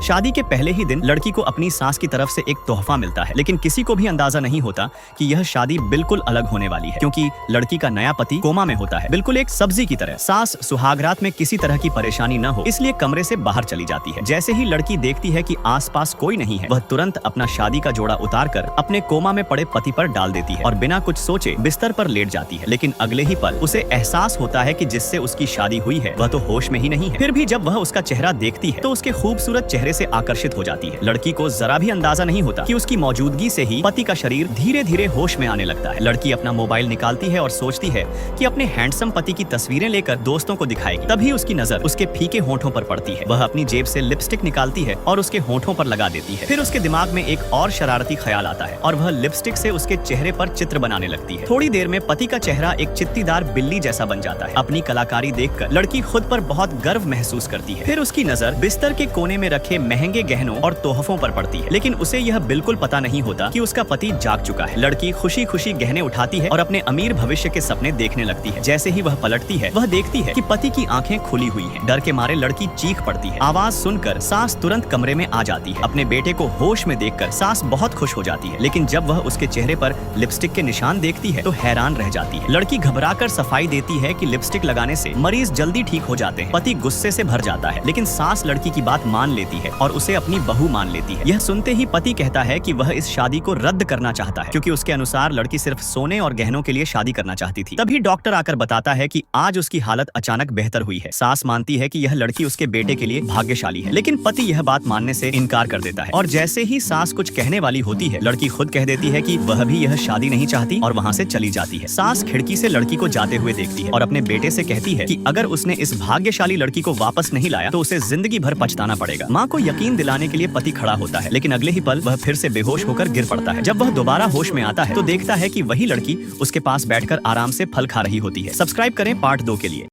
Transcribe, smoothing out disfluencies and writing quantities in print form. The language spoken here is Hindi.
शादी के पहले ही दिन लड़की को अपनी सास की तरफ से एक तोहफा मिलता है, लेकिन किसी को भी अंदाजा नहीं होता कि यह शादी बिल्कुल अलग होने वाली है, क्योंकि लड़की का नया पति कोमा में होता है, बिल्कुल एक सब्जी की तरह। सास सुहागरात में किसी तरह की परेशानी न हो इसलिए कमरे से बाहर चली जाती है। जैसे ही लड़की देखती है कि आसपास कोई नहीं है, वह तुरंत अपना शादी का जोड़ा उतार कर अपने कोमा में पड़े पति पर डाल देती है और बिना कुछ सोचे बिस्तर पर लेट जाती है। लेकिन अगले ही पल उसे एहसास होता है कि जिससे उसकी शादी हुई है वह तो होश में ही नहीं है। फिर भी जब वह उसका चेहरा देखती है तो उसके खूबसूरत चेहरे से आकर्षित हो जाती है। लड़की को जरा भी अंदाजा नहीं होता कि उसकी मौजूदगी से ही पति का शरीर धीरे धीरे होश में आने लगता है। लड़की अपना मोबाइल निकालती है और सोचती है कि अपने हैंडसम पति की तस्वीरें लेकर दोस्तों को दिखाएगी। तभी उसकी नजर उसके फीके होठों पर पड़ती है। वह अपनी जेब से लिपस्टिक निकालती है और उसके होठों पर लगा देती है। फिर उसके दिमाग में एक और शरारती ख्याल आता है और वह लिपस्टिक से उसके चेहरे पर चित्र बनाने लगती है। थोड़ी देर में पति का चेहरा एक चित्तीदार बिल्ली जैसा बन जाता है। अपनी कलाकारी देखकर लड़की खुद पर बहुत गर्व महसूस करती है। फिर उसकी नजर बिस्तर के कोने में रखे महंगे गहनों और तोहफों पर पड़ती है, लेकिन उसे यह बिल्कुल पता नहीं होता कि उसका पति जाग चुका है। लड़की खुशी खुशी गहने उठाती है और अपने अमीर भविष्य के सपने देखने लगती है। जैसे ही वह पलटती है वह देखती है कि पति की आंखें खुली हुई हैं। डर के मारे लड़की चीख पड़ती है। आवाज सुनकर सास तुरंत कमरे में आ जाती है। अपने बेटे को होश में देखकर सास बहुत खुश हो जाती है, लेकिन जब वह उसके चेहरे पर लिपस्टिक के निशान देखती है तो हैरान रह जाती है। लड़की घबराकर सफाई देती है कि लिपस्टिक लगाने से मरीज जल्दी ठीक हो जाते हैं। पति गुस्से से भर जाता है, लेकिन सास लड़की की बात मान लेती है और उसे अपनी बहू मान लेती है। यह सुनते ही पति कहता है कि वह इस शादी को रद्द करना चाहता है, क्योंकि उसके अनुसार लड़की सिर्फ सोने और गहनों के लिए शादी करना चाहती थी। तभी डॉक्टर आकर बताता है कि आज उसकी हालत अचानक बेहतर हुई है। सास मानती है कि यह लड़की उसके बेटे के लिए भाग्यशाली है, लेकिन पति यह बात मानने से इनकार कर देता है। और जैसे ही सास कुछ कहने वाली होती है, लड़की खुद कह देती है कि वह भी यह शादी नहीं चाहती और वहाँ से चली जाती है। सास खिड़की से लड़की को जाते हुए देखती है और अपने बेटे से कहती है कि अगर उसने इस भाग्यशाली लड़की को वापस नहीं लाया तो उसे जिंदगी भर पछताना पड़ेगा। माँ को यकीन दिलाने के लिए पति खड़ा होता है, लेकिन अगले ही पल वह फिर से बेहोश होकर गिर पड़ता है। जब वह दोबारा होश में आता है तो देखता है कि वही लड़की उसके पास बैठकर आराम से फल खा रही होती है। सब्सक्राइब करें पार्ट 2 के लिए।